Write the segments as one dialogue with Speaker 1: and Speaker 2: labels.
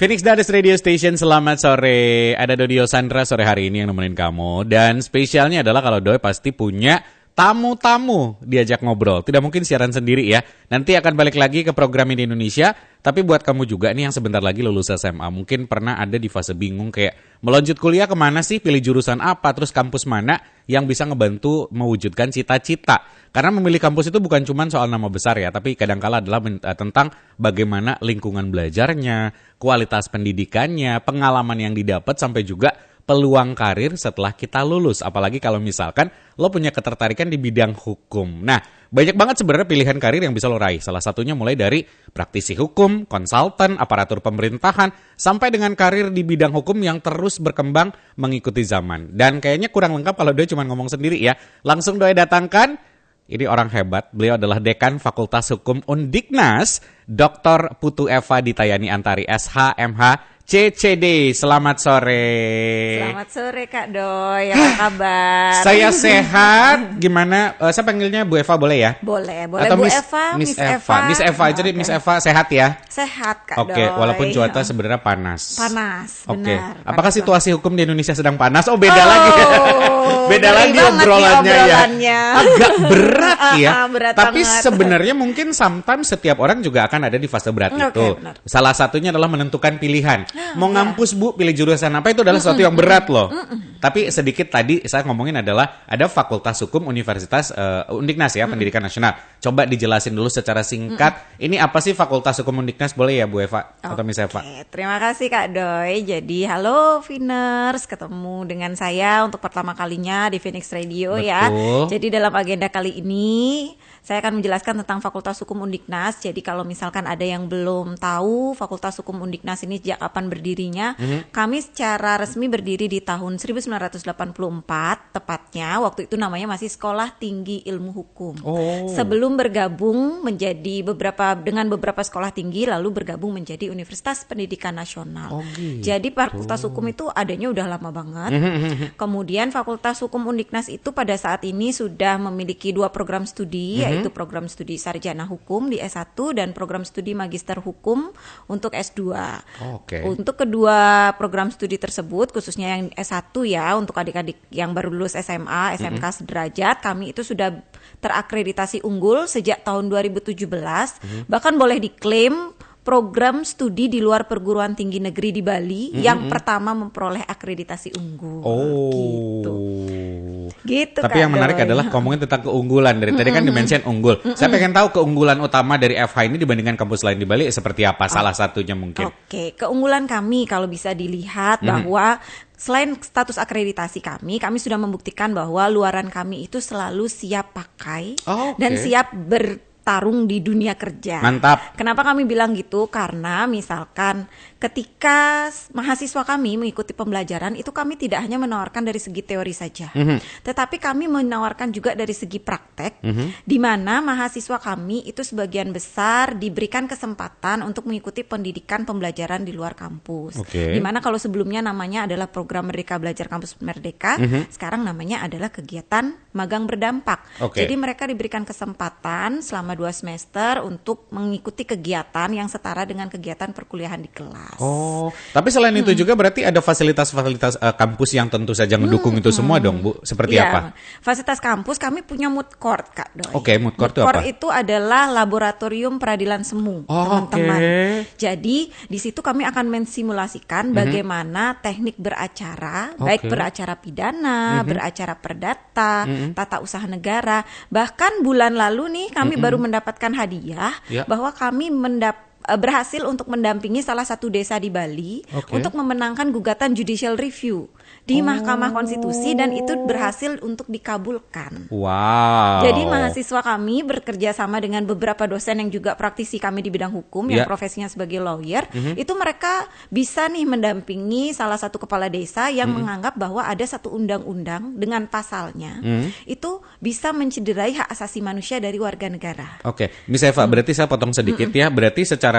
Speaker 1: Phoenix Dades Radio Station, selamat sore. Ada Dodio Sandra sore hari ini yang nemenin kamu. Dan spesialnya adalah kalau Doi pasti punya tamu-tamu diajak ngobrol. Tidak mungkin siaran sendiri ya. Nanti akan balik lagi ke program ini Indonesia. Tapi buat kamu juga nih yang sebentar lagi lulus SMA, mungkin pernah ada di fase bingung kayak melanjut kuliah kemana sih, pilih jurusan apa, terus kampus mana yang bisa ngebantu mewujudkan cita-cita. Karena memilih kampus itu bukan cuma soal nama besar ya, tapi kadangkala adalah tentang bagaimana lingkungan belajarnya, kualitas pendidikannya, pengalaman yang didapat, sampai juga peluang karir setelah kita lulus. Apalagi kalau misalkan lo punya ketertarikan di bidang hukum. Nah, banyak banget sebenarnya pilihan karir yang bisa lo raih. Salah satunya mulai dari praktisi hukum, konsultan, aparatur pemerintahan, sampai dengan karir di bidang hukum yang terus berkembang mengikuti zaman. Dan kayaknya kurang lengkap kalau Doi cuma ngomong sendiri ya. Langsung Doi datangkan. Ini orang hebat, beliau adalah Dekan Fakultas Hukum Undiknas, Dr. Putu Eva Ditayani Antari, SH, MH, CCD. Selamat sore.
Speaker 2: Selamat sore Kak Doi, apa kabar?
Speaker 1: Saya sehat, gimana? Saya panggilnya Bu Eva boleh ya?
Speaker 2: Boleh
Speaker 1: Atau
Speaker 2: Bu Eva,
Speaker 1: Miss Eva. Miss Eva, jadi Miss Eva sehat ya?
Speaker 2: Sehat Kak Doi.
Speaker 1: Oke, walaupun cuaca sebenarnya panas.
Speaker 2: Panas,
Speaker 1: Oke.
Speaker 2: benar.
Speaker 1: Apakah
Speaker 2: panas
Speaker 1: situasi hukum di Indonesia sedang panas? Oh, beda lagi. Beda lagi obrolannya ya. Agak berat ya.
Speaker 2: Berat
Speaker 1: tapi
Speaker 2: banget.
Speaker 1: sebenarnya mungkin sometimes setiap orang juga akan ada di fase berat itu.
Speaker 2: Benar.
Speaker 1: Salah satunya adalah menentukan pilihan. Mau ngampus Bu, pilih jurusan apa, itu adalah sesuatu yang berat loh. Tapi sedikit tadi saya ngomongin adalah ada Fakultas Hukum Universitas Undiknas ya, Pendidikan Nasional. Coba dijelasin dulu secara singkat. Ini apa sih Fakultas Hukum Undiknas, boleh ya Bu Eva atau Miss Eva?
Speaker 2: Terima kasih Kak Doi. Jadi halo Viners, ketemu dengan saya untuk pertama kalinya di Phoenix Radio.
Speaker 1: Betul.
Speaker 2: Ya. Jadi dalam agenda kali ini saya akan menjelaskan tentang Fakultas Hukum Undiknas. Jadi kalau misalkan ada yang belum tahu Fakultas Hukum Undiknas ini sejak kapan berdirinya, kami secara resmi berdiri di tahun 1984, tepatnya waktu itu namanya masih Sekolah Tinggi Ilmu Hukum. Sebelum bergabung menjadi dengan beberapa sekolah tinggi, lalu bergabung menjadi Universitas Pendidikan Nasional.
Speaker 1: Gitu.
Speaker 2: Jadi Fakultas Hukum itu adanya udah lama banget. Kemudian Fakultas Hukum Undiknas itu pada saat ini sudah memiliki 2 program studi, yaitu program studi Sarjana Hukum di S1 dan program studi Magister Hukum untuk S2. Untuk kedua program studi tersebut, khususnya yang S1 ya, untuk adik-adik yang baru lulus SMA, SMK sederajat, kami itu sudah terakreditasi unggul sejak tahun 2017, bahkan boleh diklaim program studi di luar perguruan tinggi negeri di Bali yang pertama memperoleh akreditasi unggul. Gitu.
Speaker 1: Tapi yang menarik adalah ngomongin tentang keunggulan. Dari tadi kan dimention unggul. Saya pengen tahu keunggulan utama dari FH ini dibandingkan kampus lain di Bali seperti apa? Salah satunya mungkin.
Speaker 2: Keunggulan kami kalau bisa dilihat bahwa selain status akreditasi kami sudah membuktikan bahwa luaran kami itu selalu siap pakai dan siap bertarung di dunia kerja.
Speaker 1: Mantap.
Speaker 2: Kenapa kami bilang gitu? Karena misalkan ketika mahasiswa kami mengikuti pembelajaran itu, kami tidak hanya menawarkan dari segi teori saja, tetapi kami menawarkan juga dari segi praktek, di mana mahasiswa kami itu sebagian besar diberikan kesempatan untuk mengikuti pendidikan pembelajaran di luar kampus. Di mana kalau sebelumnya namanya adalah program Merdeka Belajar Kampus Merdeka, sekarang namanya adalah kegiatan magang berdampak. Jadi mereka diberikan kesempatan selama 2 semester untuk mengikuti kegiatan yang setara dengan kegiatan perkuliahan di kelas.
Speaker 1: Tapi selain itu juga berarti ada fasilitas-fasilitas kampus yang tentu saja ngedukung itu semua dong, Bu. Seperti apa?
Speaker 2: Fasilitas kampus kami punya moot court, Kak Doi.
Speaker 1: Moot court itu apa?
Speaker 2: Moot court itu adalah laboratorium peradilan semu, teman-teman. Jadi di situ kami akan mensimulasikan bagaimana teknik beracara, baik beracara pidana, beracara perdata, tata usaha negara. Bahkan bulan lalu nih kami baru mendapatkan hadiah bahwa kami berhasil untuk mendampingi salah satu desa di Bali untuk memenangkan gugatan judicial review di Mahkamah Konstitusi, dan itu berhasil untuk dikabulkan. Jadi mahasiswa kami bekerja sama dengan beberapa dosen yang juga praktisi kami di bidang hukum yang profesinya sebagai lawyer. Itu mereka bisa nih mendampingi salah satu kepala desa yang menganggap bahwa ada satu undang-undang dengan pasalnya itu bisa mencederai hak asasi manusia dari warga negara.
Speaker 1: Miss Eva, berarti saya potong sedikit ya. Berarti secara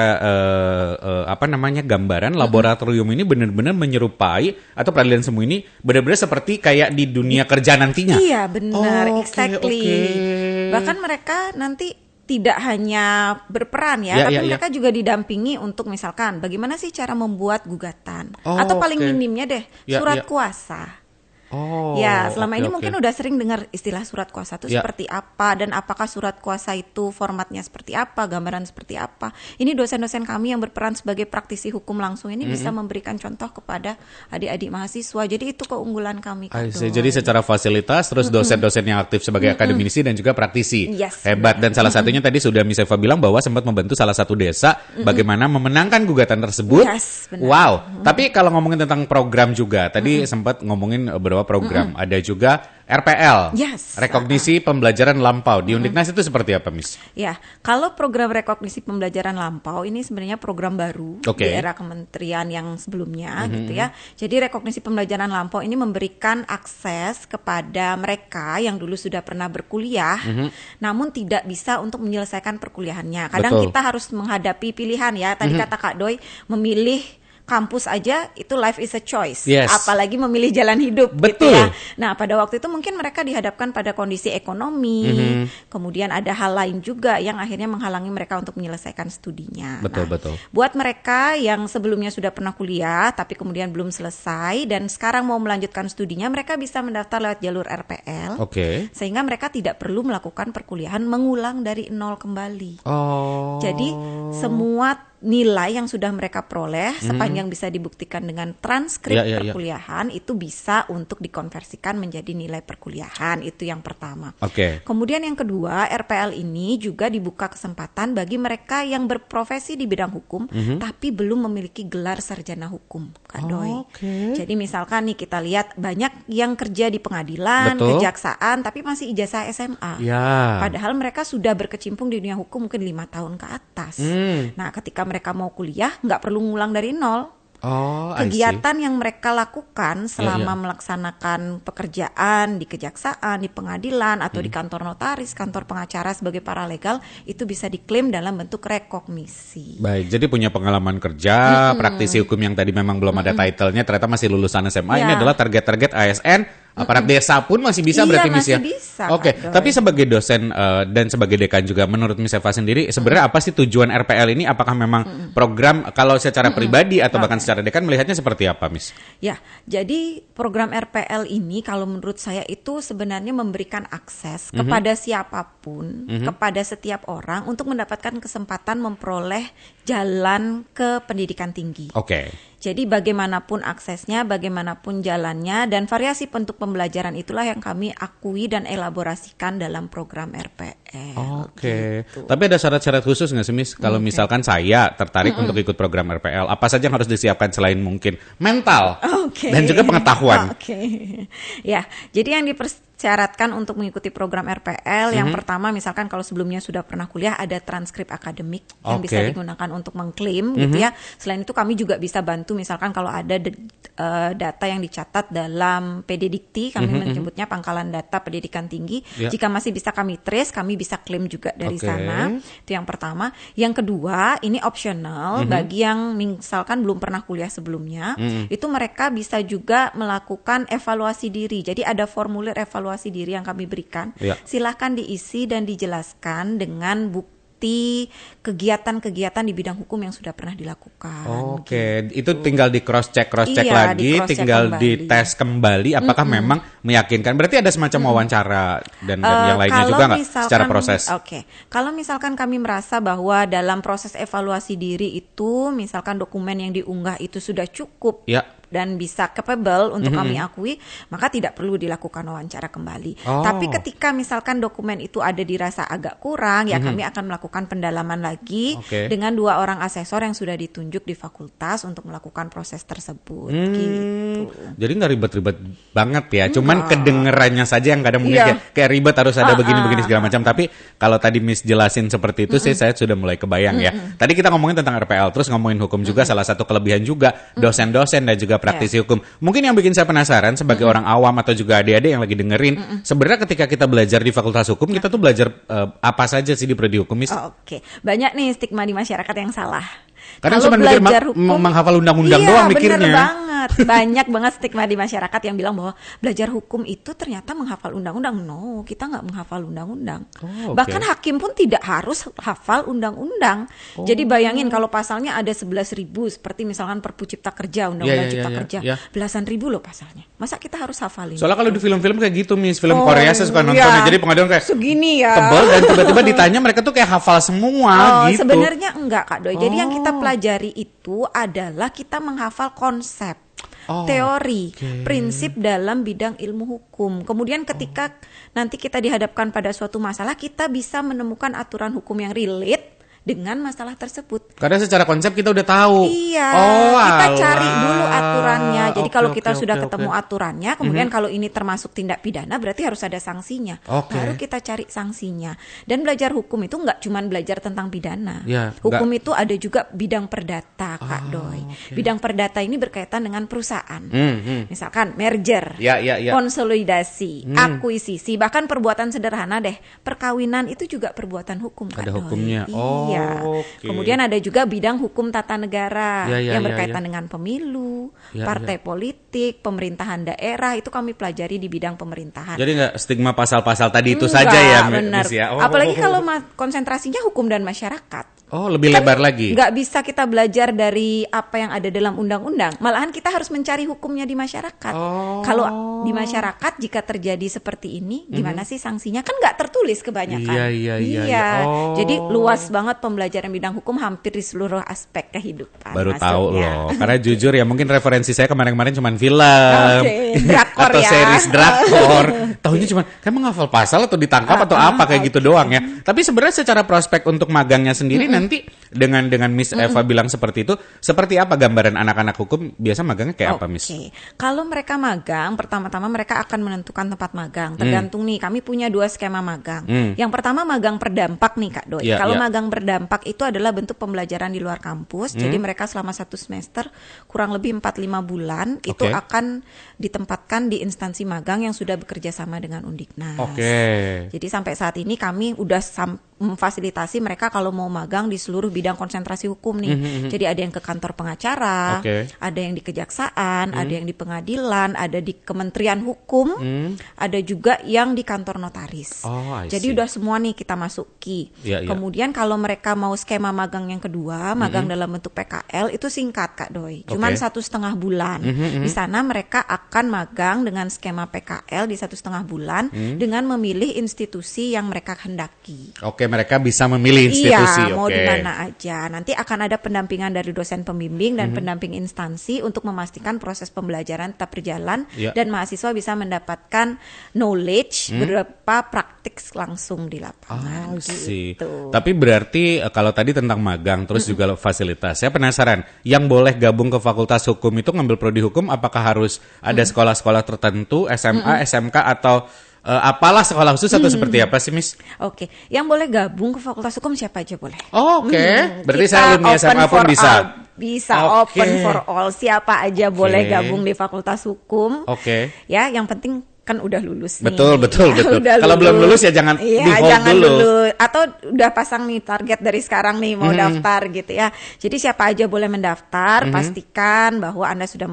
Speaker 1: gambaran laboratorium ini benar-benar menyerupai, atau peradilan semu ini benar-benar seperti kayak di dunia kerja nantinya.
Speaker 2: Iya, benar, exactly. Bahkan mereka nanti tidak hanya berperan ya, tapi mereka juga didampingi untuk misalkan bagaimana sih cara membuat gugatan atau paling minimnya deh surat kuasa. Selama ini mungkin udah sering dengar istilah surat kuasa itu seperti apa dan apakah surat kuasa itu formatnya seperti apa, gambaran seperti apa. Ini dosen-dosen kami yang berperan sebagai praktisi hukum langsung ini bisa memberikan contoh kepada adik-adik mahasiswa. Jadi itu keunggulan kami.
Speaker 1: Jadi secara fasilitas terus dosen-dosen yang aktif sebagai akademisi dan juga praktisi. Hebat. Dan salah satunya tadi sudah Miss Eva bilang bahwa sempat membantu salah satu desa bagaimana memenangkan gugatan tersebut. Wow. Tapi kalau ngomongin tentang program juga, tadi sempat ngomongin beberapa program. Ada juga RPL, rekognisi pembelajaran lampau. Di Undiknas itu seperti apa, Miss?
Speaker 2: Ya, kalau program rekognisi pembelajaran lampau ini sebenarnya program baru di era kementerian yang sebelumnya, gitu ya. Jadi rekognisi pembelajaran lampau ini memberikan akses kepada mereka yang dulu sudah pernah berkuliah, namun tidak bisa untuk menyelesaikan perkuliahannya. Kadang kita harus menghadapi pilihan ya. Tadi kata Kak Doi, memilih kampus aja itu life is a choice, apalagi memilih jalan hidup. Gitu ya. Nah pada waktu itu mungkin mereka dihadapkan pada kondisi ekonomi, kemudian ada hal lain juga yang akhirnya menghalangi mereka untuk menyelesaikan studinya. Buat mereka yang sebelumnya sudah pernah kuliah tapi kemudian belum selesai dan sekarang mau melanjutkan studinya, mereka bisa mendaftar lewat jalur RPL, sehingga mereka tidak perlu melakukan perkuliahan mengulang dari nol kembali. Jadi semua nilai yang sudah mereka peroleh sepanjang bisa dibuktikan dengan transkrip perkuliahan itu bisa untuk dikonversikan menjadi nilai perkuliahan. Itu yang pertama. Kemudian yang kedua, RPL ini juga dibuka kesempatan bagi mereka yang berprofesi di bidang hukum tapi belum memiliki gelar sarjana hukum, Kak Doi. Jadi misalkan nih kita lihat banyak yang kerja di pengadilan, kejaksaan tapi masih ijazah SMA. Padahal mereka sudah berkecimpung di dunia hukum mungkin 5 tahun ke atas. Nah, ketika mereka mau kuliah nggak perlu ngulang dari nol. Kegiatan yang mereka lakukan selama melaksanakan pekerjaan di kejaksaan, di pengadilan atau di kantor notaris, kantor pengacara sebagai paralegal itu bisa diklaim dalam bentuk rekognisi.
Speaker 1: Baik, jadi punya pengalaman kerja, praktisi hukum yang tadi memang belum ada title-nya, ternyata masih lulusan SMA. Ini adalah target-target ASN. Aparat desa pun masih bisa berarti Miss ya?
Speaker 2: Bisa,
Speaker 1: tapi sebagai dosen dan sebagai dekan juga, menurut Miss Eva sendiri sebenarnya apa sih tujuan RPL ini? Apakah memang program kalau secara pribadi atau bahkan secara dekan melihatnya seperti apa, Miss?
Speaker 2: Ya, jadi program RPL ini kalau menurut saya itu sebenarnya memberikan akses kepada siapapun, kepada setiap orang untuk mendapatkan kesempatan memperoleh jalan ke pendidikan tinggi. Jadi bagaimanapun aksesnya, bagaimanapun jalannya, dan variasi bentuk pembelajaran itulah yang kami akui dan elaborasikan dalam program RPL.
Speaker 1: Gitu. Tapi ada syarat-syarat khusus nggak sih, Miss? Kalau misalkan saya tertarik untuk ikut program RPL, apa saja yang harus disiapkan selain mungkin mental dan juga pengetahuan?
Speaker 2: Ya, jadi yang syaratkan untuk mengikuti program RPL yang pertama misalkan kalau sebelumnya sudah pernah kuliah ada transkrip akademik yang bisa digunakan untuk mengklaim gitu ya. Selain itu kami juga bisa bantu misalkan kalau ada data yang dicatat dalam PD Dikti, kami menyebutnya pangkalan data pendidikan tinggi. Jika masih bisa kami trace, kami bisa klaim juga dari sana. Itu yang pertama. Yang kedua, ini optional bagi yang misalkan belum pernah kuliah sebelumnya. Itu mereka bisa juga melakukan evaluasi diri. Jadi ada formulir evaluasi diri yang kami berikan. Silahkan diisi dan dijelaskan dengan bukti kegiatan-kegiatan di bidang hukum yang sudah pernah dilakukan. Gitu. Itu tinggal di cross check lagi, tinggal dites kembali apakah memang meyakinkan. Berarti ada semacam wawancara dan yang lainnya juga nggak secara proses? Kalau misalkan kami merasa bahwa dalam proses evaluasi diri itu misalkan dokumen yang diunggah itu sudah cukup dan bisa capable untuk kami akui, maka tidak perlu dilakukan wawancara kembali. Tapi ketika misalkan dokumen itu ada dirasa agak kurang, ya kami akan melakukan pendalaman lagi dengan 2 orang asesor yang sudah ditunjuk di fakultas untuk melakukan proses tersebut. Gitu.
Speaker 1: Jadi nggak ribet-ribet banget ya, cuman kedengerannya saja yang kadang mungkin kayak ribet harus ada begini-begini segala macam. Tapi kalau tadi Miss jelasin seperti itu sih saya sudah mulai kebayang ya. Tadi kita ngomongin tentang RPL, terus ngomongin hukum juga, salah satu kelebihan juga dosen-dosen dan juga praktisi hukum. Mungkin yang bikin saya penasaran sebagai orang awam atau juga adik-adik yang lagi dengerin, sebenarnya ketika kita belajar di Fakultas Hukum, kita tuh belajar apa saja sih di prodi hukum, Miss?
Speaker 2: Banyak nih stigma di masyarakat yang salah.
Speaker 1: Kadang cuma mikir menghafal undang-undang doang mikirnya.
Speaker 2: Bener banget. banyak banget stigma di masyarakat yang bilang bahwa belajar hukum itu ternyata menghafal undang-undang. No, kita nggak menghafal undang-undang. Bahkan hakim pun tidak harus hafal undang-undang. Jadi bayangin kalau pasalnya ada 11.000, seperti misalkan Perpu Cipta Kerja, Undang-Undang Cipta Kerja, belasan ribu loh pasalnya. Masa kita harus hafalin?
Speaker 1: Soalnya kalau di film-film kayak gitu, Miss, film Korea saya suka nontonnya. Jadi pengadilan kayak
Speaker 2: segini ya,
Speaker 1: tebal, dan tiba-tiba ditanya mereka tuh kayak hafal semua gitu.
Speaker 2: Sebenarnya enggak, Kak Doi. Jadi yang kita pelajari itu adalah kita menghafal konsep, teori, prinsip dalam bidang ilmu hukum. Kemudian ketika nanti kita dihadapkan pada suatu masalah, kita bisa menemukan aturan hukum yang relate dengan masalah tersebut.
Speaker 1: Karena secara konsep kita udah tahu.
Speaker 2: Iya, kita cari dulu aturannya. Jadi kalau kita sudah ketemu aturannya, kemudian kalau ini termasuk tindak pidana, berarti harus ada sanksinya. Baru kita cari sanksinya. Dan belajar hukum itu nggak cuma belajar tentang pidana. Hukum itu ada juga bidang perdata, Kak Doi. Bidang perdata ini berkaitan dengan perusahaan. Misalkan merger, konsolidasi, akuisisi, bahkan perbuatan sederhana deh, perkawinan itu juga perbuatan hukum, Kak Doi.
Speaker 1: Ada hukumnya.
Speaker 2: Kemudian ada juga bidang hukum tata negara yang berkaitan dengan pemilu, partai politik, pemerintahan daerah, itu kami pelajari di bidang pemerintahan.
Speaker 1: Jadi nggak stigma pasal-pasal tadi itu saja ya,
Speaker 2: benar.
Speaker 1: Ya?
Speaker 2: Apalagi kalau konsentrasinya hukum dan masyarakat.
Speaker 1: Lebih lebar lagi.
Speaker 2: Nggak bisa kita belajar dari apa yang ada dalam undang-undang. Malahan kita harus mencari hukumnya di masyarakat. Kalau di masyarakat jika terjadi seperti ini, gimana sih sanksinya? Kan nggak tertulis kebanyakan. Iya. Jadi luas banget pembelajaran bidang hukum hampir di seluruh aspek kehidupan.
Speaker 1: Baru tahu loh. Karena jujur ya, mungkin referensi saya kemarin-kemarin cuma film,
Speaker 2: drakor
Speaker 1: atau series drakor. Tahunya cuma kayak menghafal pasal atau ditangkap atau apa kayak gitu doang ya. Tapi sebenarnya secara prospek untuk magangnya sendiri nanti dengan Miss Eva bilang seperti itu, seperti apa gambaran anak-anak hukum biasa magangnya kayak apa, Miss?
Speaker 2: Kalau mereka magang, pertama-tama mereka akan menentukan tempat magang. Tergantung nih, kami punya 2 skema magang. Yang pertama magang berdampak nih, Kak Doi. Kalau magang berdampak itu adalah bentuk pembelajaran di luar kampus. Jadi mereka selama 1 semester kurang lebih 4-5 bulan itu akan ditempatkan di instansi magang yang sudah bekerja sama dengan Undiknas. Jadi sampai saat ini kami udah memfasilitasi mereka kalau mau magang di seluruh bidang konsentrasi hukum nih. Jadi ada yang ke kantor pengacara, ada yang di kejaksaan, ada yang di pengadilan, ada di Kementerian Hukum, ada juga yang di kantor notaris. Jadi udah semua nih kita masuki. Kemudian kalau mereka mau skema magang yang kedua, magang dalam bentuk PKL, itu singkat, Kak Doi. Cuman 1,5 bulan. Di sana mereka akan magang dengan skema PKL di 1,5 bulan dengan memilih institusi yang mereka hendaki.
Speaker 1: Mereka bisa memilih institusi.
Speaker 2: Mau di mana aja. Nanti akan ada pendampingan dari dosen pembimbing dan pendamping instansi untuk memastikan proses pembelajaran tetap berjalan dan mahasiswa bisa mendapatkan knowledge berupa praktik langsung di lapangan. Gitu.
Speaker 1: Tapi berarti kalau tadi tentang magang terus juga fasilitas. Saya penasaran, yang boleh gabung ke Fakultas Hukum itu ngambil prodi hukum apakah harus ada sekolah-sekolah tertentu, SMA, SMK atau apalah sekolah khusus atau seperti apa sih, Miss?
Speaker 2: Yang boleh gabung ke Fakultas Hukum siapa aja boleh.
Speaker 1: Berarti saya alumni SMA pun bisa.
Speaker 2: Bisa open for all, siapa aja boleh gabung di Fakultas Hukum. Ya, yang penting kan udah lulus nih.
Speaker 1: Betul. Kalau belum lulus ya jangan di-hold dulu.
Speaker 2: Atau udah pasang nih target dari sekarang nih mau daftar gitu ya. Jadi siapa aja boleh mendaftar, pastikan bahwa Anda sudah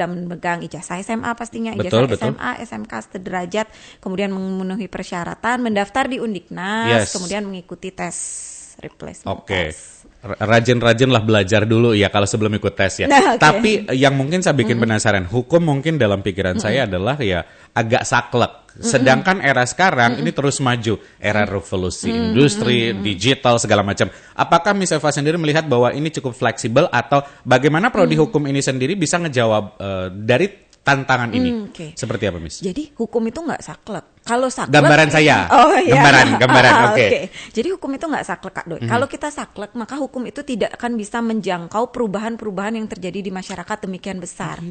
Speaker 2: memegang ijazah SMA pastinya, ijazah SMA, SMK sederajat, kemudian memenuhi persyaratan, mendaftar di Undiknas, kemudian mengikuti tes replacement test.
Speaker 1: Rajin-rajin lah belajar dulu ya kalau sebelum ikut tes ya. Tapi yang mungkin saya bikin penasaran, hukum mungkin dalam pikiran saya adalah ya agak saklek. Sedangkan era sekarang ini terus maju, era revolusi industri, digital segala macam. Apakah Miss Eva sendiri melihat bahwa ini cukup fleksibel atau bagaimana prodi hukum ini sendiri bisa ngejawab dari tantangan ini? Seperti apa, Miss?
Speaker 2: Jadi hukum itu nggak saklek. Kalau saklek,
Speaker 1: gambaran saya. Gambaran.
Speaker 2: Jadi hukum itu nggak saklek, Kak Doi. Kalau kita saklek, maka hukum itu tidak akan bisa menjangkau perubahan-perubahan yang terjadi di masyarakat demikian besar.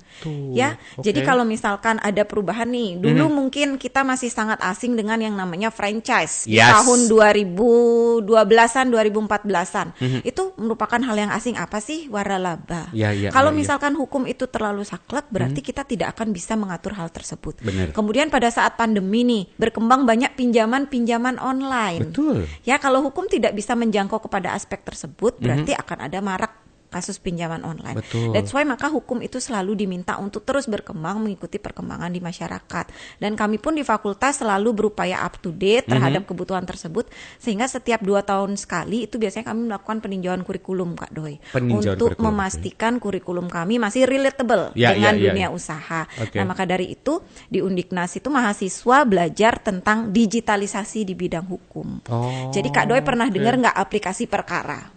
Speaker 2: Ya, jadi kalau misalkan ada perubahan nih, dulu mungkin kita masih sangat asing dengan yang namanya franchise di tahun 2012-an, 2014-an. Itu merupakan hal yang asing. Apa sih waralaba? Kalau misalkan hukum itu terlalu saklek, berarti kita tidak akan bisa mengatur hal tersebut. Kemudian pada saat pandemi nih, berkembang banyak pinjaman online. Ya, kalau hukum tidak bisa menjangkau kepada aspek tersebut, berarti akan ada marak kasus pinjaman online.
Speaker 1: Betul.
Speaker 2: That's why maka hukum itu selalu diminta untuk terus berkembang mengikuti perkembangan di masyarakat. Dan kami pun di fakultas selalu berupaya up to date terhadap kebutuhan tersebut, sehingga setiap 2 tahun sekali itu biasanya kami melakukan peninjauan kurikulum Kak Doi, untuk memastikan kurikulum kami masih relatable dengan dunia usaha. Nah, maka dari itu di Undiknas itu mahasiswa belajar tentang digitalisasi di bidang hukum. Jadi Kak Doi pernah dengar nggak aplikasi perkara?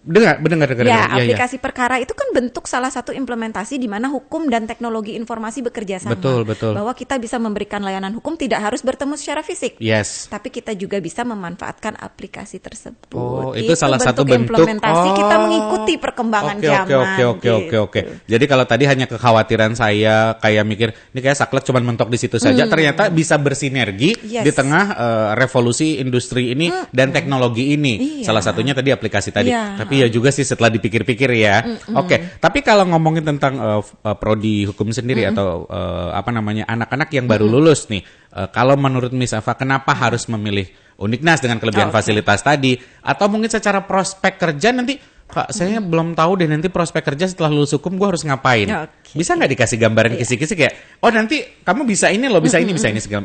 Speaker 1: Dengar.
Speaker 2: Ya, aplikasi perkara itu kan bentuk salah satu implementasi di mana hukum dan teknologi informasi bekerja sama.
Speaker 1: Betul.
Speaker 2: Bahwa kita bisa memberikan layanan hukum tidak harus bertemu secara fisik.
Speaker 1: Yes.
Speaker 2: Tapi kita juga bisa memanfaatkan aplikasi tersebut.
Speaker 1: Itu salah satu bentuk
Speaker 2: implementasi kita mengikuti perkembangan zaman.
Speaker 1: Oke. Jadi kalau tadi hanya kekhawatiran saya kayak mikir ini kayak saklek cuma mentok di situ saja, ternyata bisa bersinergi di tengah revolusi industri ini dan teknologi ini. Salah satunya tadi aplikasi tadi. Tapi ya juga sih setelah dipikir-pikir ya. Oke, tapi kalau ngomongin tentang prodi hukum sendiri atau anak-anak yang baru lulus nih, kalau menurut Miss Eva kenapa harus memilih Undiknas dengan kelebihan fasilitas tadi, atau mungkin secara prospek kerja nanti Kak, saya belum tahu deh nanti prospek kerja setelah lulus hukum gue harus ngapain. Bisa nggak dikasih gambaran kisi-kisi kayak, oh nanti kamu bisa ini loh, bisa ini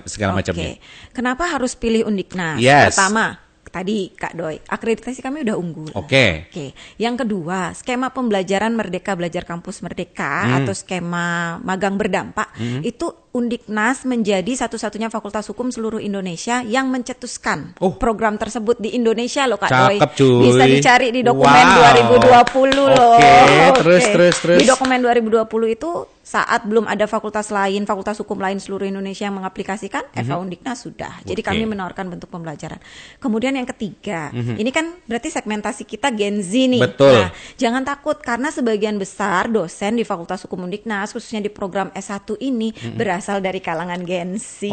Speaker 1: segala macamnya.
Speaker 2: Kenapa harus pilih Undiknas? Pertama, tadi Kak Doi, akreditasi kami udah unggul. Oke. Yang kedua, skema pembelajaran Merdeka Belajar Kampus Merdeka atau skema magang berdampak itu Undiknas menjadi satu-satunya fakultas hukum seluruh Indonesia yang mencetuskan program tersebut di Indonesia loh Kak Doi. Bisa dicari di dokumen 2020 loh. Terus. Di dokumen 2020 itu saat belum ada fakultas hukum lain seluruh Indonesia yang mengaplikasikan, Eva Undiknas sudah. Jadi kami menawarkan bentuk pembelajaran. Kemudian yang ketiga, ini kan berarti segmentasi kita Gen Z nih.
Speaker 1: Betul.
Speaker 2: Nah, jangan takut karena sebagian besar dosen di Fakultas Hukum Undiknas khususnya di program S1 ini berasal dari kalangan Gen Z.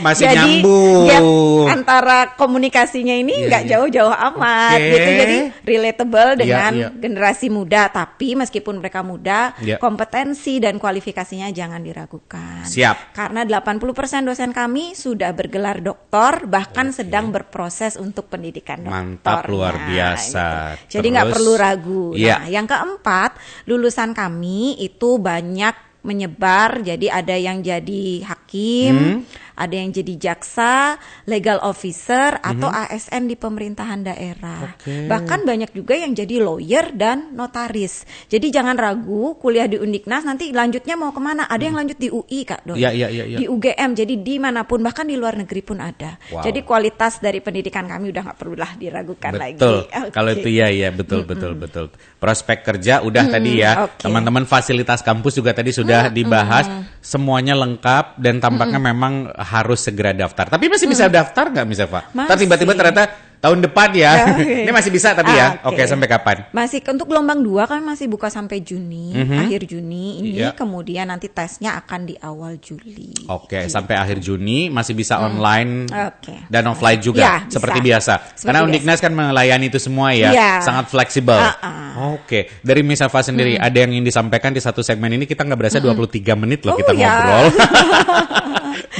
Speaker 1: Masih
Speaker 2: jadi,
Speaker 1: nyambung.
Speaker 2: Gap antara komunikasinya ini nggak jauh-jauh amat gitu. Jadi relatable dengan generasi muda, tapi meskipun mereka muda, kompetensi dan kualifikasinya jangan diragukan.
Speaker 1: Siap.
Speaker 2: Karena 80% dosen kami sudah bergelar doktor, bahkan sedang berproses untuk pendidikan doktornya.
Speaker 1: Mantap, luar biasa.
Speaker 2: Gitu. Jadi nggak perlu ragu. Nah, yang keempat, lulusan kami itu banyak menyebar. Jadi ada yang jadi hakim, ada yang jadi jaksa, legal officer, atau ASN di pemerintahan daerah. Bahkan banyak juga yang jadi lawyer dan notaris. Jadi jangan ragu kuliah di Undiknas nanti lanjutnya mau kemana. Ada yang lanjut di UI Kak Doi, di UGM, jadi dimanapun, bahkan di luar negeri pun ada. Jadi kualitas dari pendidikan kami udah nggak perlulah diragukan lagi.
Speaker 1: Kalau itu betul. Prospek kerja udah tadi ya. Teman-teman fasilitas kampus juga tadi sudah dibahas, semuanya lengkap dan tampaknya memang harus segera daftar. Tapi masih bisa daftar nggak Miss Eva? Tiba-tiba ternyata tahun depan ya. Ini masih bisa tapi ya. Oke, sampai kapan?
Speaker 2: Masih untuk gelombang 2 kami masih buka sampai Juni, akhir Juni ini. Kemudian nanti tesnya akan di awal Juli.
Speaker 1: Oke, sampai akhir Juni masih bisa online dan offline juga seperti biasa. Karena Undiknas kan melayani itu semua ya. Sangat fleksibel. Oke, dari Miss Eva sendiri ada yang ingin disampaikan di satu segmen ini? Kita nggak berasa 23 menit loh kita ngobrol.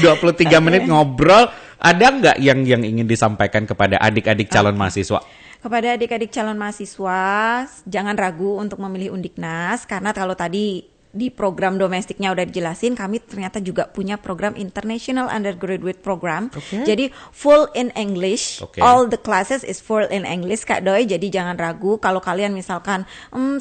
Speaker 1: 23 menit ngobrol. Ada nggak yang ingin disampaikan kepada adik-adik calon mahasiswa?
Speaker 2: Kepada adik-adik calon mahasiswa, jangan ragu untuk memilih Undiknas, karena kalau tadi di program domestiknya udah dijelasin, kami ternyata juga punya program International Undergraduate Program. Jadi full in English, all the classes is full in English Kak Doi. Jadi jangan ragu kalau kalian misalkan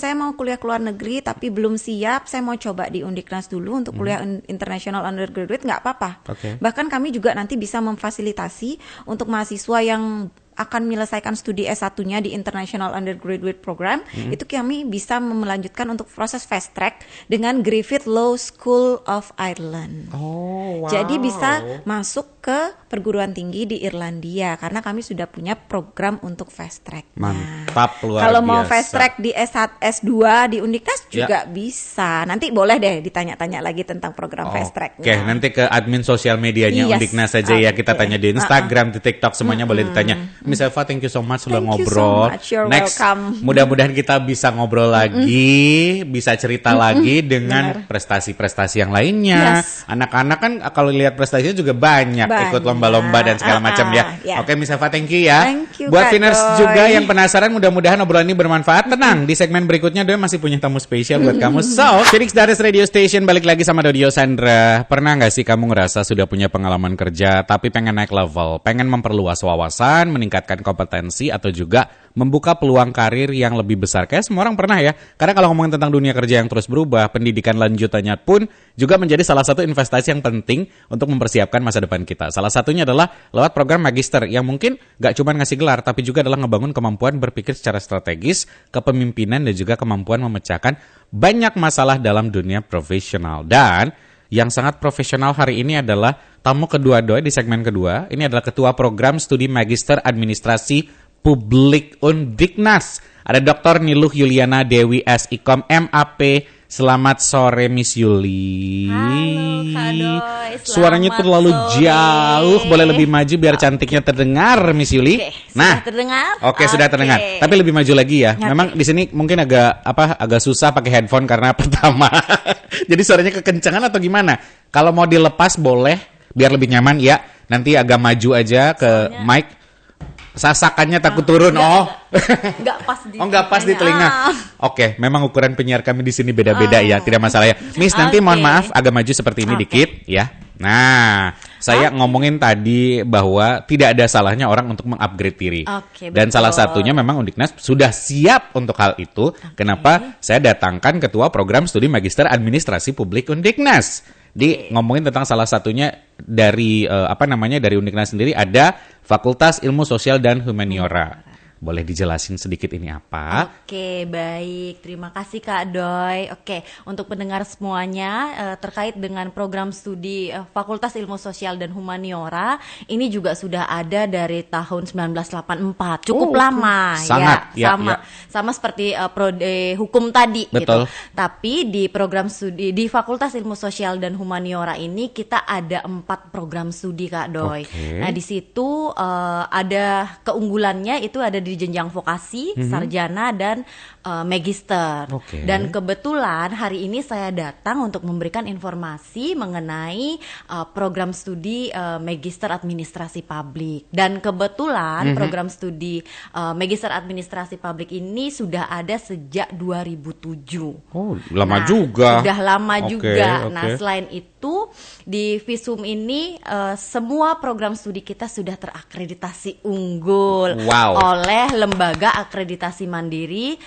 Speaker 2: saya mau kuliah ke luar negeri tapi belum siap, saya mau coba di Undiknas dulu untuk kuliah International Undergraduate, nggak apa-apa. Bahkan kami juga nanti bisa memfasilitasi untuk mahasiswa yang akan menyelesaikan studi S1-nya di International Undergraduate Program, itu kami bisa melanjutkan untuk proses fast track dengan Griffith Law School of Ireland. Jadi bisa masuk ke perguruan tinggi di Irlandia karena kami sudah punya program untuk fast track.
Speaker 1: Mantap, luar biasa.
Speaker 2: Kalau mau fast track di S1, S2 di Undiknas juga bisa. Nanti boleh deh ditanya-tanya lagi tentang program fast track.
Speaker 1: Nanti ke admin sosial medianya Undiknas saja ya, kita tanya di Instagram, di TikTok, semuanya boleh ditanya. Miss Eva, thank you so much sudah ngobrol.
Speaker 2: Next,
Speaker 1: mudah-mudahan kita bisa ngobrol lagi, bisa cerita lagi dengan prestasi-prestasi yang lainnya. Anak-anak kan kalau lihat prestasinya juga banyak, ikut lomba lomba-lomba dan segala macam ya. Oke, Miss Eva, thank you ya.
Speaker 2: Thank you,
Speaker 1: Buat
Speaker 2: Kak
Speaker 1: Viners
Speaker 2: Doi.
Speaker 1: juga yang penasaran, mudah-mudahan obrolan ini bermanfaat. Tenang, di segmen berikutnya Doi masih punya tamu spesial buat kamu. So, Phoenix Dares Radio Station balik lagi sama Dodio Sandra. Pernah nggak sih kamu ngerasa sudah punya pengalaman kerja tapi pengen naik level, pengen memperluas wawasan, meningkatkan kompetensi atau juga membuka peluang karir yang lebih besar? Kayak semua orang pernah ya. Karena kalau ngomongin tentang dunia kerja yang terus berubah, pendidikan lanjutannya pun juga menjadi salah satu investasi yang penting untuk mempersiapkan masa depan kita. Salah satunya adalah lewat program magister yang mungkin gak cuma ngasih gelar, tapi juga adalah ngebangun kemampuan berpikir secara strategis, kepemimpinan, dan juga kemampuan memecahkan banyak masalah dalam dunia profesional. Dan yang sangat profesional hari ini adalah tamu kedua Doi di segmen kedua. Ini adalah Ketua Program Studi Magister Administrasi Publik Undiknas. Ada Dr. Niluh Yuliana Dewi S.Ikom MAP. Selamat sore Miss Yuli.
Speaker 2: Halo Kak Doi,
Speaker 1: suaranya terlalu jauh. Boleh lebih maju biar cantiknya terdengar Miss Yuli.
Speaker 2: Sudah terdengar?
Speaker 1: Oke, sudah terdengar. Tapi lebih maju lagi ya. Memang di sini mungkin agak susah pakai headphone karena pertama. Jadi suaranya kekencangan atau gimana? Kalau mau dilepas boleh biar lebih nyaman ya. Nanti agak maju aja ke mic. Sasakannya takut turun.
Speaker 2: Enggak pas di
Speaker 1: enggak pas di telinga. Oke, memang ukuran penyiar kami di sini beda-beda ya, tidak masalah ya. Miss, nanti mohon maaf agak maju seperti ini dikit ya. Nah, saya ngomongin tadi bahwa tidak ada salahnya orang untuk mengupgrade diri. Dan salah satunya memang Undiknas sudah siap untuk hal itu. Kenapa saya datangkan Ketua Program Studi Magister Administrasi Publik Undiknas. Ngomongin tentang salah satunya dari dari Undiknas sendiri ada Fakultas Ilmu Sosial dan Humaniora. Boleh dijelasin sedikit ini apa?
Speaker 2: Oke, baik. Terima kasih Kak Doi. Oke, untuk pendengar semuanya terkait dengan program studi Fakultas Ilmu Sosial dan Humaniora, ini juga sudah ada dari tahun 1984. Cukup lama
Speaker 1: sangat,
Speaker 2: ya. Sama seperti prode hukum tadi.
Speaker 1: Betul.
Speaker 2: Gitu. Tapi di program studi di Fakultas Ilmu Sosial dan Humaniora ini kita ada 4 program studi Kak Doi. Nah, di situ ada keunggulannya itu ada di jenjang vokasi, sarjana, dan magister. Dan kebetulan hari ini saya datang untuk memberikan informasi mengenai program studi magister administrasi publik. Dan kebetulan program studi magister administrasi publik ini sudah ada sejak 2007.
Speaker 1: Oh, lama juga.
Speaker 2: Sudah lama juga. Nah, selain itu di Visum ini semua program studi kita sudah terakreditasi unggul oleh Lembaga Akreditasi Mandiri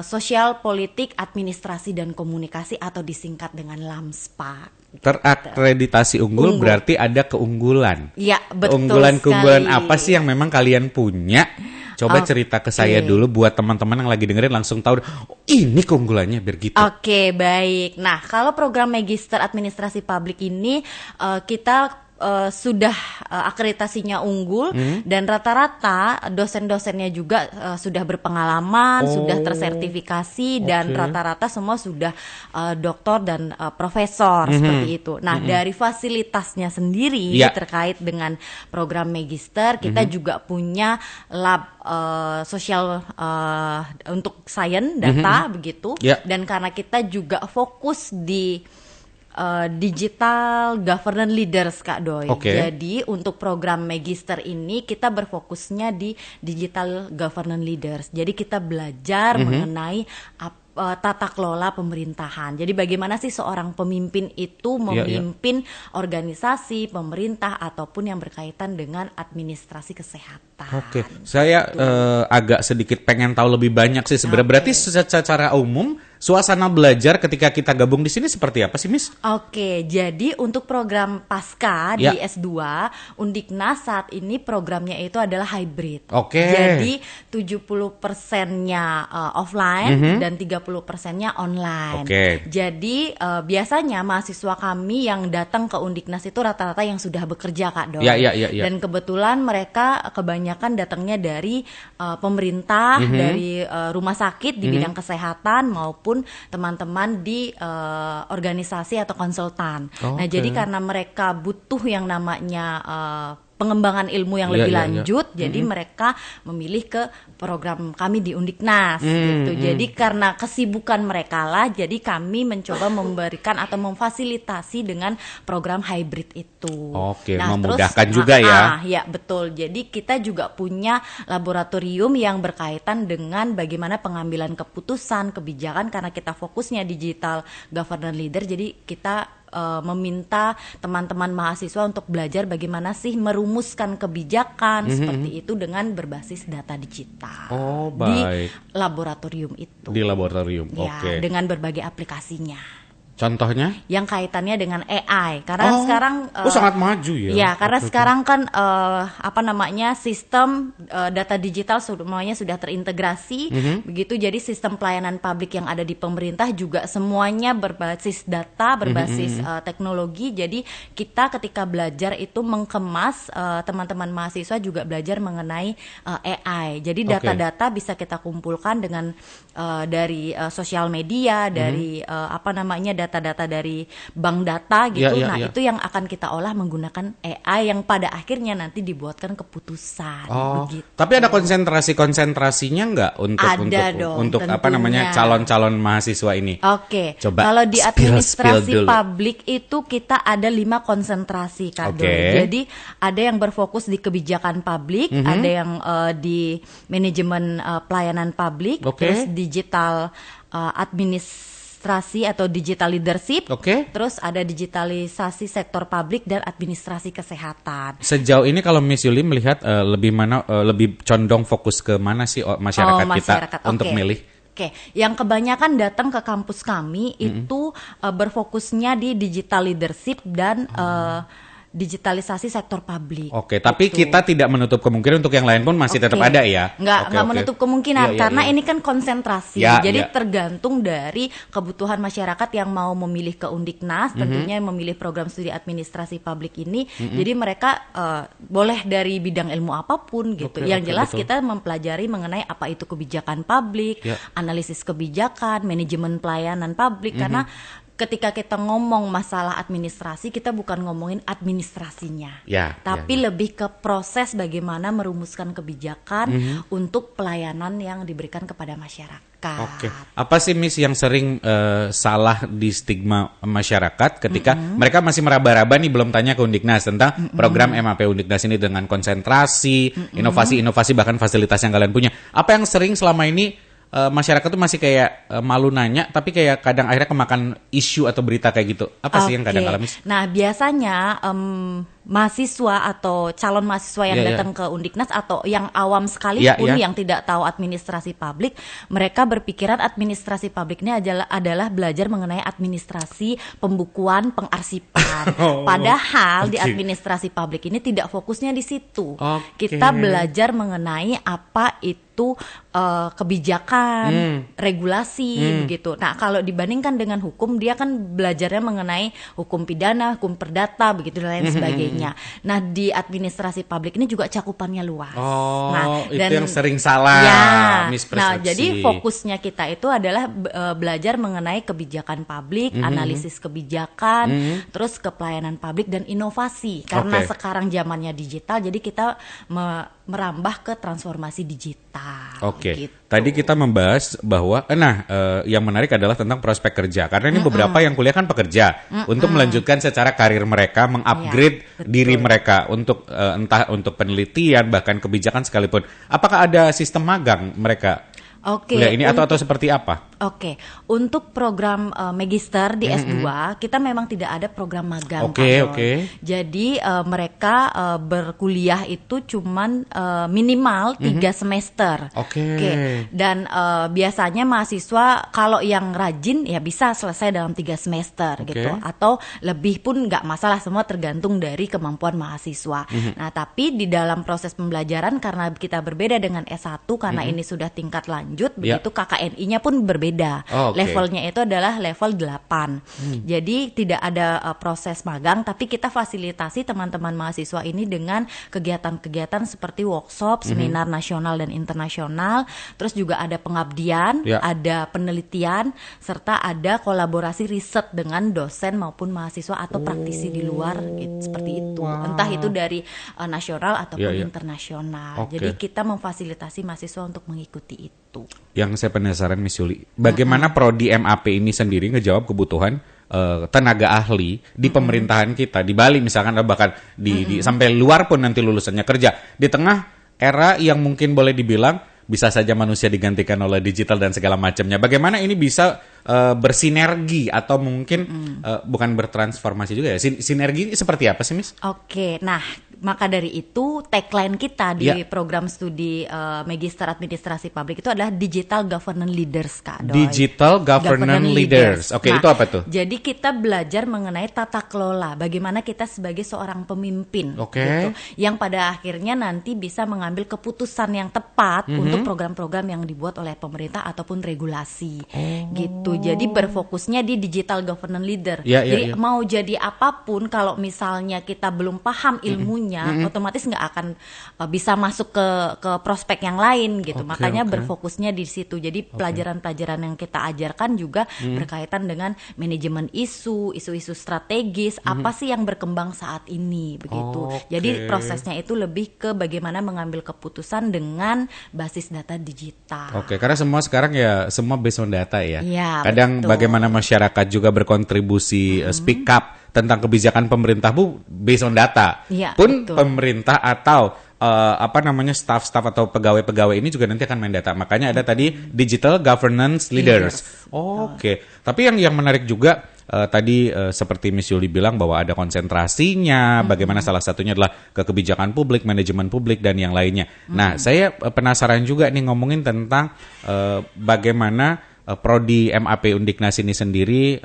Speaker 2: Sosial Politik Administrasi dan Komunikasi atau disingkat dengan LAMSPA.
Speaker 1: Terakreditasi unggul berarti ada keunggulan.
Speaker 2: Ya, betul.
Speaker 1: Keunggulan apa sih yang memang kalian punya? Coba cerita ke saya dulu buat teman-teman yang lagi dengerin langsung tahu, ini keunggulannya biar gitu.
Speaker 2: Oke, baik. Nah, kalau program Magister Administrasi Publik ini kita sudah akreditasinya unggul dan rata-rata dosen-dosennya juga sudah berpengalaman, sudah tersertifikasi dan rata-rata semua sudah doktor dan profesor seperti itu. Nah, dari fasilitasnya sendiri terkait dengan program magister kita juga punya lab sosial untuk sains data begitu dan karena kita juga fokus di digital governance leaders Kak Doi. Jadi untuk program magister ini kita berfokusnya di digital governance leaders. Jadi kita belajar mengenai tata kelola pemerintahan. Jadi bagaimana sih seorang pemimpin itu memimpin organisasi, pemerintah ataupun yang berkaitan dengan administrasi kesehatan.
Speaker 1: Saya agak sedikit pengen tahu lebih banyak sih sebenarnya. Berarti secara umum suasana belajar ketika kita gabung di sini seperti apa sih, Miss?
Speaker 2: Jadi untuk program pasca di S2, Undiknas saat ini programnya itu adalah hybrid. Jadi 70%-nya offline dan 30%-nya online. Jadi biasanya mahasiswa kami yang datang ke Undiknas itu rata-rata yang sudah bekerja Kak Doi. Dan kebetulan mereka kebanyakan datangnya dari pemerintah, dari rumah sakit di bidang kesehatan maupun teman-teman di organisasi atau konsultan. Nah, jadi karena mereka butuh yang namanya pengembangan ilmu yang lebih lanjut, jadi mereka memilih ke program kami di Undiknas gitu. Jadi karena kesibukan mereka lah, jadi kami mencoba memberikan atau memfasilitasi dengan program hybrid itu.
Speaker 1: Oke, memudahkan terus, juga ya.
Speaker 2: Ya betul. Jadi kita juga punya laboratorium yang berkaitan dengan bagaimana pengambilan keputusan, kebijakan, karena kita fokusnya digital governance leader. Jadi kita meminta teman-teman mahasiswa untuk belajar bagaimana sih merumuskan kebijakan seperti itu dengan berbasis data digital.
Speaker 1: Oh, baik.
Speaker 2: Di laboratorium itu.
Speaker 1: Di laboratorium,
Speaker 2: ya,
Speaker 1: oke.
Speaker 2: Dengan berbagai aplikasinya.
Speaker 1: Contohnya?
Speaker 2: Yang kaitannya dengan AI, karena sekarang
Speaker 1: sangat maju ya.
Speaker 2: Ya, karena sekarang kan sistem data digital semuanya sudah terintegrasi, begitu. Jadi sistem pelayanan publik yang ada di pemerintah juga semuanya berbasis data, berbasis teknologi. Jadi kita ketika belajar itu mengemas, teman-teman mahasiswa juga belajar mengenai AI. Jadi data-data bisa kita kumpulkan dengan dari sosial media, dari data-data dari bank data gitu. Itu yang akan kita olah menggunakan AI yang pada akhirnya nanti dibuatkan keputusan. Begitu.
Speaker 1: Tapi ada konsentrasinya nggak untuk calon-calon mahasiswa ini?
Speaker 2: Oke.
Speaker 1: Coba
Speaker 2: kalau di administrasi publik itu kita ada 5 konsentrasi, Kak Doi. Jadi ada yang berfokus di kebijakan publik, ada yang di manajemen pelayanan publik, terus digital administrasi atau digital leadership, terus ada digitalisasi sektor publik dan administrasi kesehatan.
Speaker 1: Sejauh ini kalau Miss Yuli melihat lebih condong fokus ke mana sih masyarakat kita untuk milih?
Speaker 2: Yang kebanyakan datang ke kampus kami itu berfokusnya di digital leadership dan digitalisasi sektor publik.
Speaker 1: Tapi kita tidak menutup kemungkinan untuk yang lain pun masih tetap ada ya?
Speaker 2: Nggak menutup kemungkinan, karena ini kan konsentrasi. Jadi tergantung dari kebutuhan masyarakat yang mau memilih ke Undiknas, tentunya memilih program studi administrasi publik ini. Jadi mereka boleh dari bidang ilmu apapun gitu. Yang jelas kita mempelajari mengenai apa itu kebijakan publik, analisis kebijakan, manajemen pelayanan publik, karena ketika kita ngomong masalah administrasi, kita bukan ngomongin administrasinya, tapi lebih ke proses bagaimana merumuskan kebijakan untuk pelayanan yang diberikan kepada masyarakat.
Speaker 1: Apa sih Miss yang sering salah di stigma masyarakat ketika mereka masih meraba-raba nih, belum tanya ke Undiknas tentang program MAP Undiknas ini dengan konsentrasi, inovasi-inovasi, bahkan fasilitas yang kalian punya. Apa yang sering selama ini masyarakat tuh masih kayak malu nanya, tapi kayak kadang akhirnya kemakan isu atau berita kayak gitu. Apa sih yang kadang alami?
Speaker 2: Nah, biasanya mahasiswa atau calon mahasiswa yang datang ke Undiknas atau yang awam sekalipun yang tidak tahu administrasi publik, mereka berpikiran administrasi publik ini adalah belajar mengenai administrasi, pembukuan, pengarsipan. Padahal di administrasi publik ini tidak fokusnya di situ. Kita belajar mengenai apa itu kebijakan, regulasi begitu. Nah, kalau dibandingkan dengan hukum, dia kan belajarnya mengenai hukum pidana, hukum perdata begitu dan lain sebagainya. Nah, di administrasi publik ini juga cakupannya luas.
Speaker 1: Itu yang sering salah, mispersepsi.
Speaker 2: Nah, jadi fokusnya kita itu adalah belajar mengenai kebijakan publik, analisis kebijakan, terus ke pelayanan publik dan inovasi. Karena sekarang zamannya digital, jadi kita merambah ke transformasi digital. Gitu.
Speaker 1: Tadi kita membahas bahwa yang menarik adalah tentang prospek kerja, karena ini beberapa yang kuliah kan pekerja untuk melanjutkan secara karir mereka, mengupgrade diri mereka untuk entah untuk penelitian bahkan kebijakan sekalipun. Apakah ada sistem magang mereka? Kuliah ini atau seperti apa?
Speaker 2: Untuk program magister di S2 kita memang tidak ada program magang. Jadi mereka berkuliah itu cuman minimal 3 semester. Dan biasanya mahasiswa kalau yang rajin ya bisa selesai dalam 3 semester gitu, atau lebih pun nggak masalah, semua tergantung dari kemampuan mahasiswa. Nah, tapi di dalam proses pembelajaran karena kita berbeda dengan S1 karena ini sudah tingkat lanjut begitu, KKNI-nya pun berbeda
Speaker 3: berbeda. Levelnya itu adalah level 8. Jadi tidak ada proses magang, tapi kita fasilitasi teman-teman mahasiswa ini dengan kegiatan-kegiatan seperti workshop, seminar nasional dan internasional, terus juga ada pengabdian, ada penelitian, serta ada kolaborasi riset dengan dosen maupun mahasiswa atau praktisi di luar gitu, seperti itu. Entah itu dari nasional ataupun internasional. Jadi kita memfasilitasi mahasiswa untuk mengikuti itu.
Speaker 1: Yang saya penasaran Miss Yuli, bagaimana prodi MAP ini sendiri ngejawab kebutuhan tenaga ahli di pemerintahan kita di Bali misalkan, bahkan di sampai luar pun nanti lulusannya kerja di tengah era yang mungkin boleh dibilang bisa saja manusia digantikan oleh digital dan segala macamnya. Bagaimana ini bisa bersinergi atau mungkin bukan bertransformasi juga ya? Sinergi seperti apa sih, Miss?
Speaker 3: Oke, nah maka dari itu tagline kita di program studi Magister Administrasi Publik itu adalah Digital Governance Leaders, Kak Doi.
Speaker 1: Digital Governance Leaders. Oke, itu apa tuh?
Speaker 3: Jadi kita belajar mengenai tata kelola, bagaimana kita sebagai seorang pemimpin, gitu, yang pada akhirnya nanti bisa mengambil keputusan yang tepat untuk program-program yang dibuat oleh pemerintah ataupun regulasi, gitu. Jadi berfokusnya di digital governance leader. Jadi mau jadi apapun, kalau misalnya kita belum paham ilmunya, otomatis nggak akan bisa masuk ke prospek yang lain, gitu. Makanya berfokusnya di situ. Jadi pelajaran-pelajaran yang kita ajarkan juga berkaitan dengan manajemen isu-isu strategis, apa sih yang berkembang saat ini, begitu. Jadi prosesnya itu lebih ke bagaimana mengambil keputusan dengan basis data digital.
Speaker 1: Karena semua sekarang ya semua based on data ya. Kadang
Speaker 3: betul.
Speaker 1: Bagaimana masyarakat juga berkontribusi speak up tentang kebijakan pemerintah based on data. Pun pemerintah atau staff-staff atau pegawai-pegawai ini juga nanti akan main data. Makanya ada tadi digital governance leaders. Tapi yang menarik juga tadi seperti Miss Yuli bilang bahwa ada konsentrasinya, bagaimana salah satunya adalah ke kebijakan publik, manajemen publik dan yang lainnya. Nah, saya penasaran juga nih ngomongin tentang bagaimana prodi MAP Undiknas ini sendiri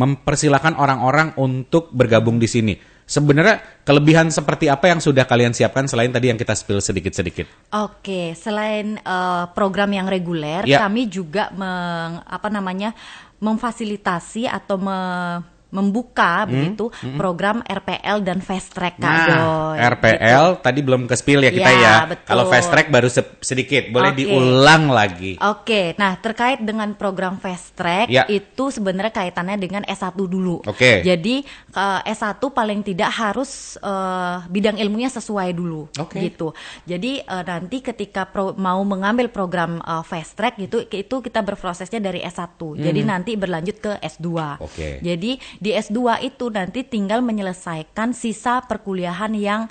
Speaker 1: mempersilahkan orang-orang untuk bergabung di sini. Sebenarnya kelebihan seperti apa yang sudah kalian siapkan selain tadi yang kita spill sedikit-sedikit?
Speaker 3: Selain program yang reguler, kami juga memfasilitasi atau membuka begitu program RPL dan Fast Track, Kak Doi.
Speaker 1: RPL gitu. Tadi belum ke spill ya kita ya. Kalau Fast Track baru sedikit, boleh diulang lagi.
Speaker 3: Nah terkait dengan program Fast Track itu sebenarnya kaitannya dengan S1 dulu. Jadi S1 paling tidak harus bidang ilmunya sesuai dulu, gitu. Jadi nanti ketika mau mengambil program Fast Track itu kita berprosesnya dari S1. Jadi nanti berlanjut ke S2. Jadi di S2 itu nanti tinggal menyelesaikan sisa perkuliahan yang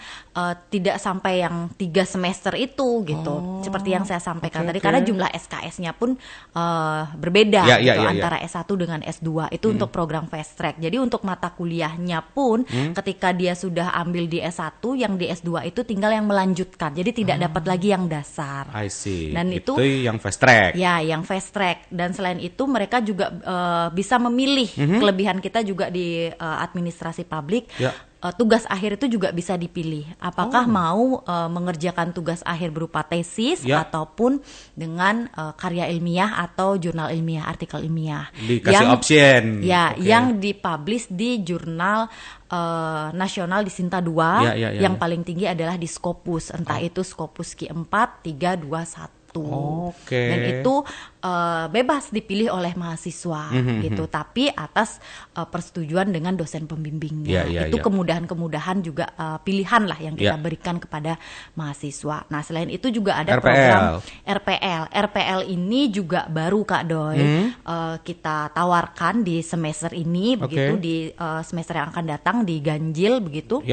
Speaker 3: tidak sampai yang 3 semester itu, gitu. Seperti yang saya sampaikan tadi, karena jumlah SKS-nya pun berbeda antara S1 dengan S2 itu untuk program Fast Track. Jadi untuk mata kuliahnya pun ketika dia sudah ambil di S1, yang di S2 itu tinggal yang melanjutkan. Jadi tidak dapat lagi yang dasar.
Speaker 1: I see.
Speaker 3: Dan itu
Speaker 1: yang Fast Track.
Speaker 3: Yang Fast Track. Dan selain itu mereka juga bisa memilih. Kelebihan kita juga di administrasi publik, tugas akhir itu juga bisa dipilih. Apakah mau mengerjakan tugas akhir berupa tesis ataupun dengan karya ilmiah atau jurnal ilmiah, artikel ilmiah.
Speaker 1: Dikasih option.
Speaker 3: Yang dipublish di jurnal nasional di Sinta 2. Yang paling tinggi adalah di Scopus. Entah itu Scopus Q4, 3, 2, 1. Dan itu bebas dipilih oleh mahasiswa, gitu. Tapi atas persetujuan dengan dosen pembimbingnya. Itu kemudahan-kemudahan juga pilihan lah yang kita berikan kepada mahasiswa. Nah, selain itu juga ada program RPL. RPL ini juga baru, Kak Doi, kita tawarkan di semester ini, begitu, di semester yang akan datang di Ganjil, begitu.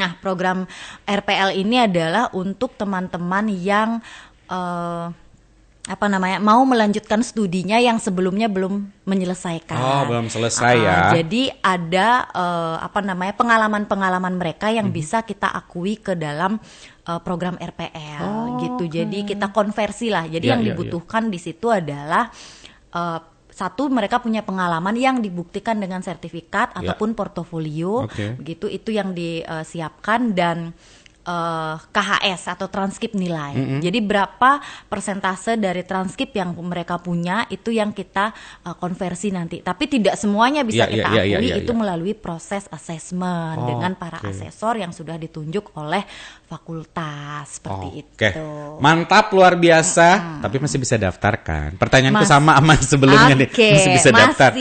Speaker 3: Nah, program RPL ini adalah untuk teman-teman yang mau melanjutkan studinya yang sebelumnya belum menyelesaikan.
Speaker 1: Belum selesai ya.
Speaker 3: Jadi ada pengalaman-pengalaman mereka yang bisa kita akui ke dalam program RPL, gitu. Jadi kita konversi lah. Jadi yang dibutuhkan di situ adalah satu, mereka punya pengalaman yang dibuktikan dengan sertifikat ataupun portofolio, begitu. Itu yang disiapkan. Dan KHS atau transkrip nilai. Jadi berapa persentase dari transkrip yang mereka punya itu yang kita konversi nanti. Tapi tidak semuanya bisa kita akui, itu melalui proses asesmen dengan para asesor yang sudah ditunjuk oleh fakultas seperti itu.
Speaker 1: Mantap, luar biasa. Tapi masih bisa daftar kan? Pertanyaanku sama sebelumnya nih. Masih bisa daftar.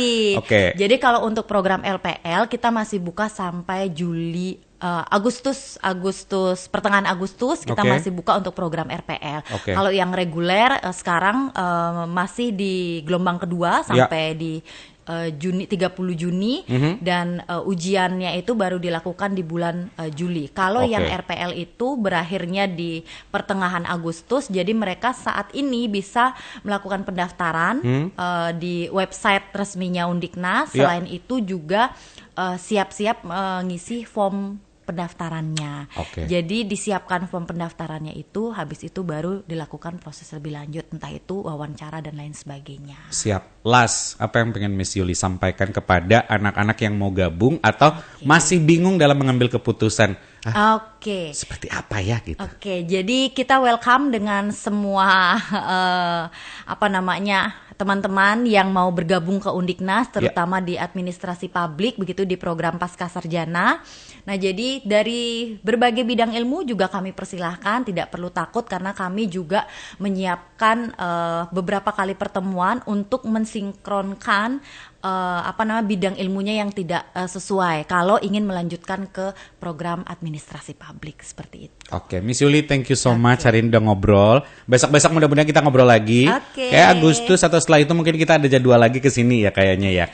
Speaker 3: Jadi kalau untuk program LPL kita masih buka sampai Agustus, pertengahan Agustus kita masih buka untuk program RPL. Kalau yang reguler sekarang masih di gelombang kedua sampai di Juni, 30 Juni dan ujiannya itu baru dilakukan di bulan Juli. Kalau yang RPL itu berakhirnya di pertengahan Agustus, jadi mereka saat ini bisa melakukan pendaftaran di website resminya Undiknas. Selain itu juga siap-siap mengisi form pendaftarannya. Jadi disiapkan form pendaftarannya itu, habis itu baru dilakukan proses lebih lanjut, entah itu wawancara dan lain sebagainya.
Speaker 1: Siap. Last, apa yang pengen Miss Yuli sampaikan kepada anak-anak yang mau gabung atau masih bingung dalam mengambil keputusan? Seperti apa ya gitu?
Speaker 3: Jadi kita welcome dengan semua teman-teman yang mau bergabung ke Undiknas, terutama di administrasi publik, begitu di program Pascasarjana. Nah, jadi dari berbagai bidang ilmu juga kami persilahkan, tidak perlu takut karena kami juga menyiapkan beberapa kali pertemuan untuk mensinkronkan bidang ilmunya yang tidak sesuai kalau ingin melanjutkan ke program administrasi publik seperti itu.
Speaker 1: Miss Yuli, thank you so much hari ini udah ngobrol. Besok-besok mudah-mudahan kita ngobrol lagi. Kayak Agustus atau setelah itu mungkin kita ada jadwal lagi ke sini ya kayaknya.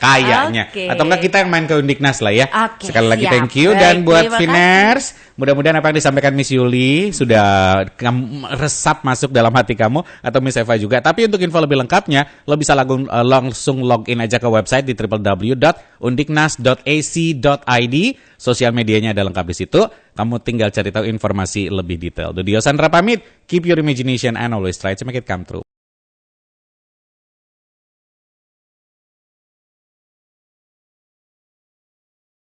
Speaker 1: Atau enggak kita yang main ke Undiknas lah ya. Sekali lagi thank you. Dan buat Finers, mudah-mudahan apa yang disampaikan Miss Yuli sudah resap masuk dalam hati kamu, atau Miss Eva juga. Tapi untuk info lebih lengkapnya, lo bisa langsung login aja ke website di www.undiknas.ac.id. Sosial medianya ada lengkap di situ. Kamu tinggal cari tahu informasi lebih detail. Dudio Sandra pamit. Keep your imagination and always try to make it come true.